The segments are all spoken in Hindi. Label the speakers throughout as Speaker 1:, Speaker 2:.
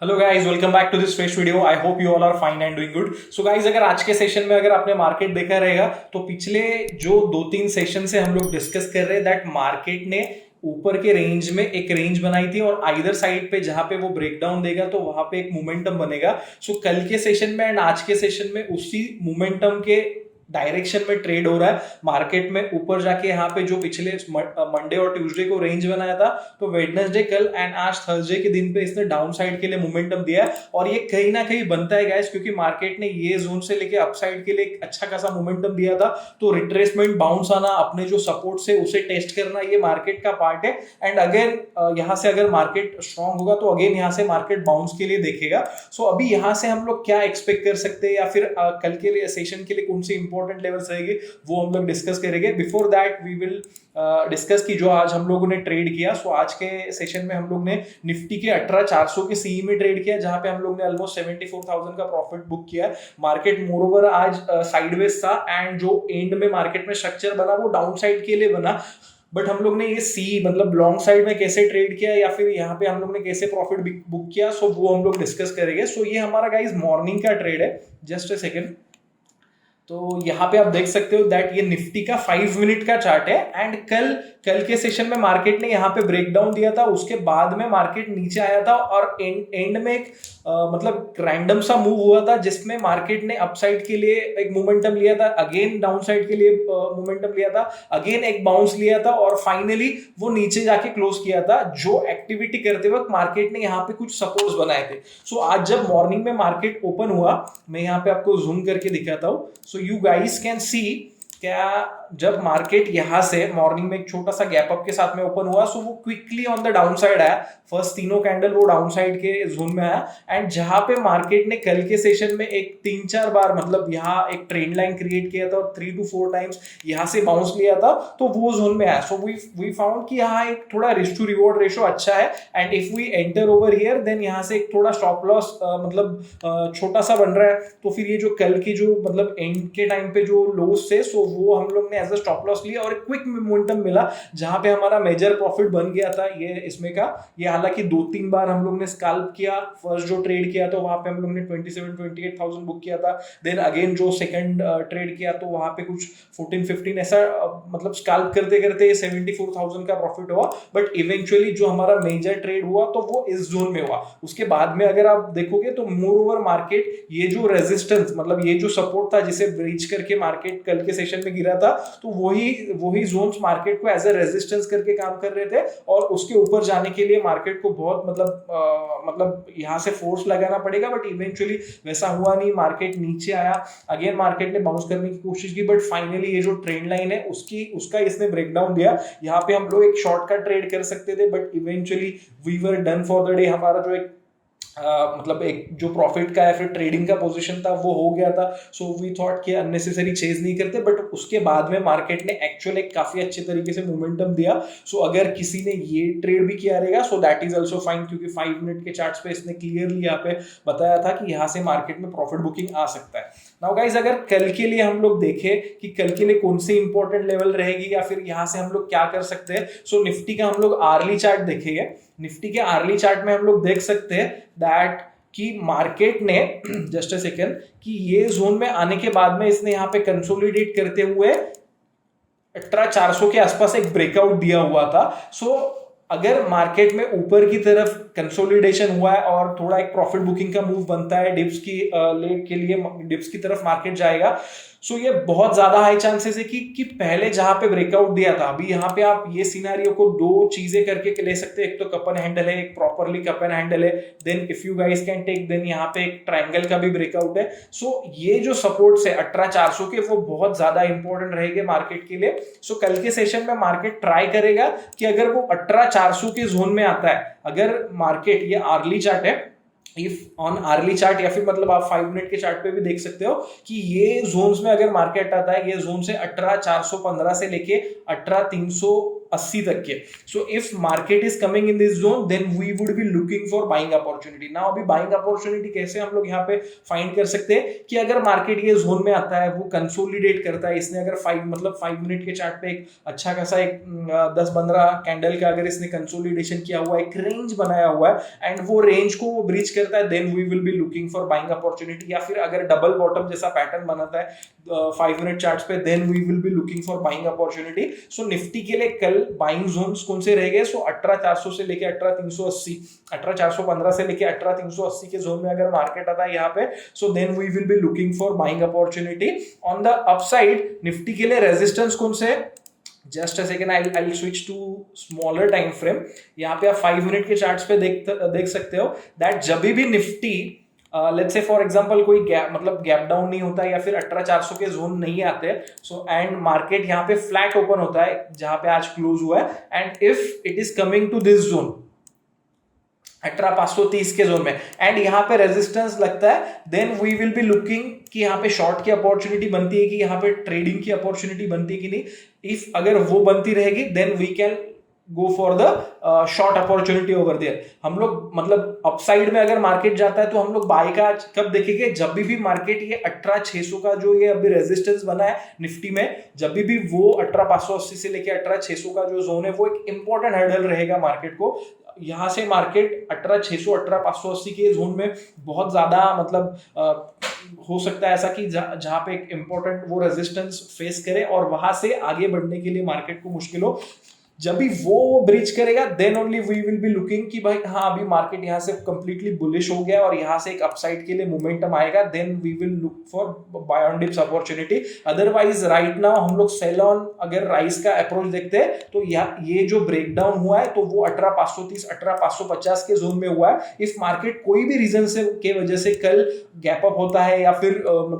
Speaker 1: Hello guys, welcome back to this fresh video. I hope you all are fine and doing good. So guys, अगर आज के सेशन में अगर आपने मार्केट देखा रहेगा तो पिछले जो 2-3 सेशन से हम लोग डिस्कस कर रहे हैं दैट मार्केट ने ऊपर के रेंज में एक रेंज बनाई थी और आइदर साइड पे जहां पे वो ब्रेकडाउन देगा तो वहां पे एक मोमेंटम बनेगा। सो कल के सेशन में एंड आज के सेशन में उसी मोमेंटम के डायरेक्शन में ट्रेड हो रहा है मार्केट में। ऊपर जाके यहाँ पे जो पिछले मंडे और ट्यूसडे को रेंज बनाया था तो वेडनेसडे कल एंड आज थर्सडे के दिन पे इसने डाउन साइड के लिए मोमेंटम दिया है और ये कहीं ना कहीं बनता है गाइस, क्योंकि मार्केट ने ये जोन से लेके अपसाइड के लिए एक अच्छा खासा मोमेंटम दिया था। तो रिट्रेसमेंट बाउंस आना, अपने जो सपोर्ट से उसे टेस्ट करना, ये मार्केट का पार्ट है। एंड अगेन यहाँ से अगर मार्केट स्ट्रांग होगा तो अगेन यहाँ से मार्केट बाउंस के लिए देखेगा। सो अभी यहाँ से हम लोग क्या एक्सपेक्ट कर सकते हैं या फिर कल के लिए सेशन के लिए कौन सी इंपॉर्टेंट लेवल्स रहेंगे वो हम लोग डिस्कस करेंगे। Before that we will discuss की जो आज हम लोगों ने ट्रेड किया। सो आज के सेशन में हम लोग ने निफ्टी के 18400 के सीई में ट्रेड किया जहां पे हम लोग ने ऑलमोस्ट 74,000 का प्रॉफिट बुक किया। मार्केट मोरओवर आज साइडवेज था एंड जो एंड में मार्केट में स्ट्रक्चर बना वो डाउन साइड के लिए बना। बट हम लोग ने ये सी मतलब लॉन्ग साइड में कैसे ट्रेड किया या फिर यहाँ पे हम लोग ने कैसे प्रॉफिट बुक किया, सो वो हम लोग डिस्कस करेंगे। सो ये हमारा गाइस मॉर्निंग का ट्रेड है। Just a second. तो यहाँ पे आप देख सकते हो दैट ये निफ्टी का 5 मिनट का चार्ट है एंड कल के सेशन में मार्केट ने यहाँ पे ब्रेकडाउन दिया था, उसके बाद में मार्केट नीचे आया था और एंड में एक मतलब रैंडम सा मूव हुआ था जिसमें मार्केट ने अपसाइड के लिए एक मोमेंटम लिया था, अगेन डाउन साइड के लिए मोमेंटम लिया था, अगेन एक बाउंस लिया था और फाइनली वो नीचे जाके क्लोज किया था। जो एक्टिविटी करते वक्त मार्केट ने यहाँ पे कुछ सपोर्ट्स बनाए थे। सो आज जब मॉर्निंग में मार्केट ओपन हुआ, मैं यहाँ पे आपको जूम करके दिखाता हूँ so you guys can see क्या जब मार्केट यहां से मॉर्निंग में एक छोटा सा गैप अप के साथ में ओपन हुआ सो वो quickly on the down side आया। फर्स्ट तीनों कैंडल वो डाउन साइड के जोन में आया एंड जहां पे मार्केट ने कल के सेशन में एक 3-4 बार मतलब यहाँ एक ट्रेंड लाइन क्रिएट किया था और 3 to 4 टाइम्स यहाँ से बाउंस लिया था तो वो जोन में आया। सो वी फाउंड कि यहाँ एक थोड़ा रिस्क टू रिवॉर्ड रेशो अच्छा है and if we enter over here then यहाँ से एक थोड़ा स्टॉप लॉस मतलब छोटा सा बन रहा है। तो फिर ये जो कल की जो मतलब एंड के टाइम पे जो लोस थे सो वो हम लोग ने एज अ स्टॉप लॉस लिया और क्विक मोमेंटम मिला जहां पे हमारा मेजर प्रॉफिट बन गया था ये इसमें का। ये हालांकि 2-3 बार हम लोग ने स्कैल्प किया। फर्स्ट जो ट्रेड किया तो वहां पे हम लोग ने 27-28,000 बुक किया था। देन अगेन जो सेकंड ट्रेड किया तो वहां पे कुछ 14-15 ऐसा मतलब स्कैल्प करते करते 74,000 का प्रॉफिट हुआ। बट इवेंचुअली जो हमारा मेजर ट्रेड हुआ तो वो इस जोन में हुआ। उसके बाद में अगर आप देखोगे तो मोर ओवर मार्केट ये जो रेजिस्टेंस मतलब ये जो सपोर्ट था जिसे ब्रीच करके मार्केट कल के सेशन में गिरा था तो वही जोन्स मार्केट को एज ए रेजिस्टेंस करके काम कर रहे थे और उसके ऊपर जाने के लिए मार्केट को बहुत मतलब यहाँ से फोर्स लगाना पड़ेगा। बट इवेंचुअली वैसा हुआ नहीं, मार्केट नीचे आया। अगेन मार्केट ने बाउंस करने की कोशिश की बट फाइनली ये जो ट्रेंड लाइन है उसका इसने ब्रेकडाउन दिया। यहाँ पे हम लोग एक शॉर्ट का ट्रेड कर सकते थे but eventually we were done for the day. हमारा जो एक मतलब एक जो प्रॉफिट का या फिर ट्रेडिंग का पोजीशन था वो हो गया था। सो वी थॉट कि अननेसेसरी चेज नहीं करते। बट उसके बाद में मार्केट ने एक्चुअल एक काफी अच्छे तरीके से मोमेंटम दिया। सो अगर किसी ने ये ट्रेड भी किया रहेगा so that is also fine, क्योंकि 5 मिनट के चार्ट्स पे इसने क्लियरली यहाँ पे बताया था कि यहाँ से मार्केट में प्रॉफिट बुकिंग आ सकता है। नाउ गाइस, अगर कल के लिए हम लोग देखें कि कल के लिए कौन सी इंपॉर्टेंट लेवल रहेगी या फिर यहाँ से हम लोग क्या कर सकते हैं, सो निफ्टी का हम लोग आर्ली चार्ट देखेंगे। निफ्टी के आर्ली चार्ट में हम लोग देख सकते हैं दैट कि मार्केट ने जस्ट अ सेकेंड कि ये जोन में आने के बाद में इसने यहाँ पे कंसोलिडेट करते हुए 18,400 के आसपास एक ब्रेकआउट दिया हुआ था। सो अगर मार्केट में ऊपर की तरफ कंसोलिडेशन हुआ है और थोड़ा एक प्रॉफिट बुकिंग का मूव बनता है डिप्स की लेग के लिए, डिप्स की तरफ मार्केट जाएगा। सो ये बहुत ज्यादा हाई चांसेस है कि पहले जहां पे ब्रेकआउट दिया था, अभी यहाँ पे आप ये सिनेरियो को 2 चीजें करके ले सकते हैं। एक तो कप एंड हैंडल है, एक प्रॉपरली कप एंड हैंडल है। Then if you guys can take then यहाँ पे एक ट्रायंगल का भी ब्रेकआउट है। सो ये जो सपोर्ट्स है 18,400 के वो बहुत ज्यादा इंपॉर्टेंट रहेंगे मार्केट के लिए। सो कल के सेशन में मार्केट ट्राई करेगा कि अगर वो 18,400 के जोन में आता है, अगर मार्केट ये आर्ली चार्ट है, इफ ऑन आर्ली चार्ट या फिर मतलब आप 5 मिनट के चार्ट पे भी देख सकते हो कि ये जोन्स में अगर मार्केट आता है, ये जोन से 18,415 से लेके 18,300 80 तक के. So if market is coming in this zone, then we would be looking for buying opportunity. Now अभी buying opportunity कैसे हम लोग यहाँ पे फाइंड कर सकते हैं कि अगर मार्केट ये जोन में आता है, वो कंसोलिडेट करता है, इसने अगर 5 मिनट के चार्ट पे एक अच्छा खासा एक 10-15 कैंडल का अगर इसने कंसोलिडेशन किया हुआ है, एक रेंज बनाया हुआ है एंड वो रेंज को वो ब्रीच करता है, then we will be looking for buying opportunity. या फिर अगर डबल बॉटम जैसा पैटर्न बनाता है 5 मिनट चार्ट्स पे, then we will be looking for buying opportunity. So Nifty के लिए कल बाइंग जोन्स कौन से रह गए? सो 18,400 से लेके 18,380, 18,415 से लेके 18,380 के जोन में अगर मार्केट आता है यहाँ पे, so then we will be looking for buying opportunity. On the upside Nifty के लिए रेजिस्टेंस कौन से? Just a second, I will switch to smaller time frame. यहाँ पे आप 5 मिनट के चार्ट्स पे देख सकते हो दैट जब भी Nifty let's say for example कोई गैप डाउन नहीं होता या फिर 18,400 के जोन नहीं आते, सो एंड मार्केट यहाँ पे फ्लैट ओपन होता है जहां पे आज क्लोज हुआ है, and if it is coming to this zone 18,530 के जोन में एंड यहाँ पे रेजिस्टेंस लगता है, then we will be looking कि यहाँ पे शॉर्ट की अपॉर्चुनिटी बनती है कि यहाँ पे ट्रेडिंग की अपॉर्चुनिटी बनती है कि नहीं. इफ अगर वो बनती रहेगी, then we can go for the short opportunity over there. हम लोग अपसाइड में अगर मार्केट जाता है तो हम लोग बाय का कब देखेंगे? जब भी मार्केट ये 18,600 का जो ये अभी रेजिस्टेंस बना है निफ्टी में, जब भी वो 18,580 से लेके 18,600 का जो जोन है वो एक इंपॉर्टेंट हर्डल रहेगा मार्केट को. यहाँ से मार्केट 18,600 18,580 के जोन में बहुत ज्यादा हो सकता है ऐसा कि जहां पे एक इंपॉर्टेंट वो रेजिस्टेंस फेस करे और वहां से आगे बढ़ने के लिए मार्केट को मुश्किल हो. जब भी वो ब्रीच करेगा, then only we will be looking कि भाई हाँ अभी मार्केट यहाँ से कंप्लीटली बुलिश हो गया और यहाँ से एक अपसाइड के लिए मोमेंटम आएगा, then we will look for buy on dips opportunity. Otherwise right now हम लोग सेल ऑन अगर राइस का अप्रोच देखते हैं तो ये जो ब्रेकडाउन हुआ है तो वो 18,530 18,550 के जोन में हुआ है. इफ मार्केट कोई भी रीजन से के वजह से कल गैप अप होता है या फिर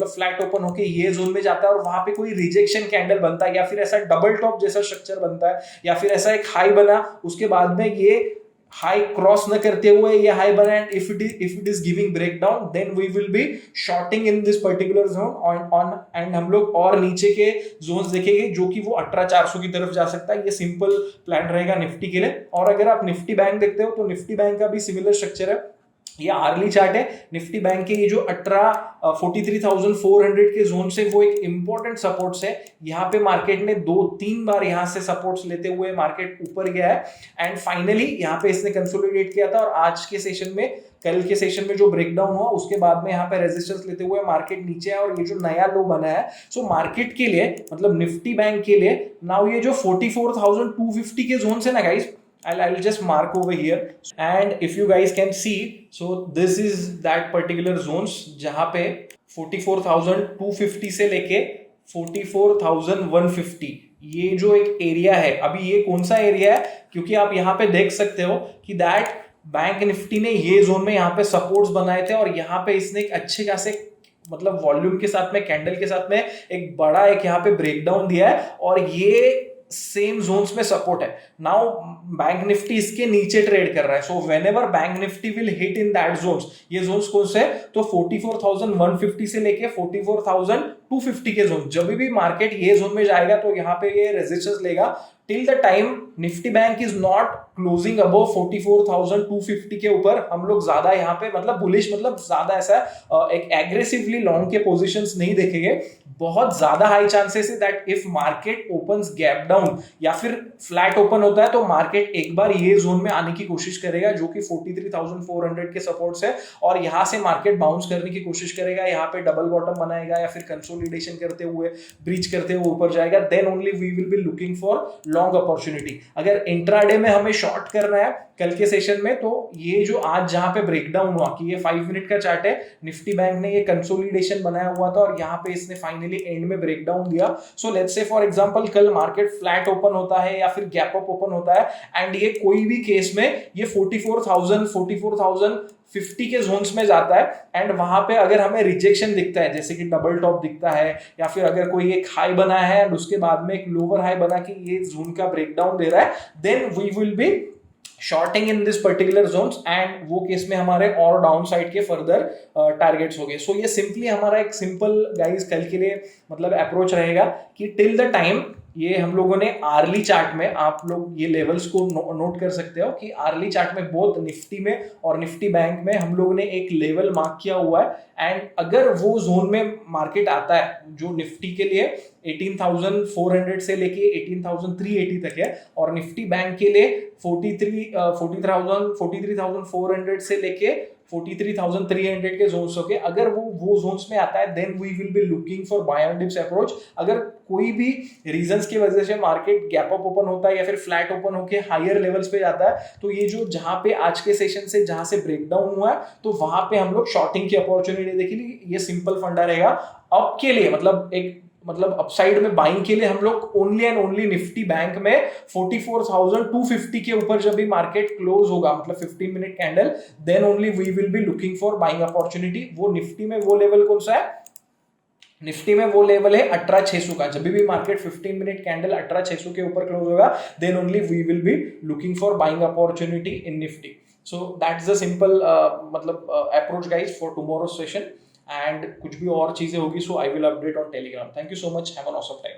Speaker 1: फ्लैट ओपन होके ये जोन में जाता है और वहां पे कोई रिजेक्शन कैंडल बनता है या फिर ऐसा डबल टॉप जैसा स्ट्रक्चर बनता है या फिर ऐसा एक हाई बना, उसके बाद में ये हाई क्रॉस न करते हुए ये हाई बना, and if it is giving breakdown, then we will be shorting in this particular zone on and हम लोग और नीचे के जोन्स देखेंगे जो कि वो 18,400 की तरफ जा सकता है. ये सिंपल प्लान रहेगा निफ्टी के लिए. और अगर आप निफ्टी बैंक देखते हो तो निफ्टी बैंक का भी सिमिलर स्ट्रक्चर है. ये आर्ली चार्ट है निफ्टी बैंक के. ये जो 43,400 के जोन से वो एक इंपॉर्टेंट सपोर्ट्स है. यहाँ पे मार्केट ने 2-3 बार यहाँ से सपोर्ट्स लेते हुए मार्केट ऊपर गया है एंड फाइनली यहाँ पे इसने कंसोलिडेट किया था. और आज के सेशन में, कल के सेशन में जो ब्रेकडाउन हुआ उसके बाद में यहाँ पे रेजिस्टेंस लेते हुए मार्केट नीचे है और ये जो नया लो बना है, सो मार्केट के लिए निफ्टी बैंक के लिए नाउ ये जो 44,250 के जोन है ना guys, I'll just mark over here and if you guys can see, so this is that particular zones जहाँ पे 44,250 से लेके 44,150 ये जो एक एरिया है. अभी ये कौन सा एरिया है? क्योंकि आप यहाँ पे देख सकते हो कि दैट बैंक निफ्टी ने ये जोन में यहाँ पे सपोर्ट्स बनाए थे और यहाँ पे इसने एक अच्छे खासे वॉल्यूम के साथ में, कैंडल के साथ में एक बड़ा एक यहाँ पे ब्रेकडाउन दिया है और ये सेम जोन्स में सपोर्ट है. नाउ बैंक निफ्टी इसके नीचे ट्रेड कर रहा है. So whenever bank Nifty will hit in that zones, ये जोन्स कौन से? तो 44,150 से लेके 44,250 के जोन. जब भी मार्केट ये जोन में जाएगा तो यहाँ पे ये रेजिस्टेंस लेगा. Till the time Nifty bank is not closing above 44,250 के ऊपर हम लोग ज्यादा यहाँ पे बुलिश ज्यादा ऐसा एक एग्रेसिवली लॉन्ग के पोजीशंस नहीं देखेंगे. बहुत ज्यादा हाई चांसेस है that if market opens gap down या फिर फ्लैट ओपन होता है तो मार्केट एक बार ये जोन में आने की कोशिश करेगा जो कि 43,400 के सपोर्ट्स है और यहाँ से मार्केट बाउंस करने की कोशिश करेगा. यहाँ पे डबल बॉटम बनाएगा या फिर कंसोलिडेशन करते हुए ब्रीच करते हुए ऊपर जाएगा. Then only we will be looking for long opportunity. अगर इंट्राडे में हमें शॉर्ट करना है कल के सेशन में, तो ये जो आज जहां पे ब्रेकडाउन हुआ कि ये 5 मिनट का चार्ट है, निफ्टी बैंक ने ये कंसोलिडेशन बनाया हुआ था और यहाँ पे इसने फाइनली एंड में ब्रेकडाउन दिया. So let's say for example कल मार्केट फ्लैट ओपन होता है या फिर गैप अप ओपन होता है एंड ये कोई भी केस में ये 44,50 के जोन्स में जाता है एंड वहां पे अगर हमें रिजेक्शन दिखता है जैसे कि डबल टॉप दिखता है या फिर अगर कोई एक हाई बना है एंड उसके बाद में एक लोअर हाई बना कि ये जोन का ब्रेकडाउन दे रहा है, then we will be shorting in this particular zones and वो केस में हमारे और डाउन साइड के फर्दर टारगेट्स हो गए. सो ये सिंपली हमारा एक सिंपल गाइस कल के लिए अप्रोच रहेगा कि टिल द टाइम ये हम लोगों ने आर्ली चार्ट में, आप लोग ये लेवल्स को नोट कर सकते हो कि आर्ली चार्ट में बोथ निफ्टी में और निफ्टी बैंक में हम लोगों ने एक लेवल मार्क किया हुआ है। एंड अगर वो जोन में मार्केट आता है जो निफ्टी के लिए 18,400 से लेके 18,380 तक है, और निफ्टी बैंक के लिए 43,400 से लेके 43,300 के जोन्स होके, अगर वो जोन्स में आता है then we will be looking for buy on dips approach. अगर कोई भी रीजंस की वजह से मार्केट गैप अप ओपन होता है या फिर फ्लैट ओपन होके हायर लेवल्स पे जाता है, तो ये जो जहां पे आज के सेशन से जहां से ब्रेकडाउन हुआ है, तो वहां पे हम लोग शॉर्टिंग की अपॉर्चुनिटी देखेंगे। ये सिंपल फंडा रहेगा अप के लिए, मतलब अपसाइड में बाइंग के लिए हम लोग only and only Nifty bank में 44,250 के ऊपर जब भी मार्केट क्लोज होगा, मतलब 15 minute candle, then only we will be looking for buying opportunity. वो निफ्टी में वो लेवल कौन सा है? निफ्टी में वो लेवल है 18,600 का। जब भी मार्केट 15 मिनट कैंडल 18,600 के ऊपर क्लोज होगा, then only we will be looking for buying opportunity in Nifty. So that's the simple approach guys for tomorrow session. And कुछ भी और चीजें होगी so I will update on Telegram. Thank you so much, have an awesome time.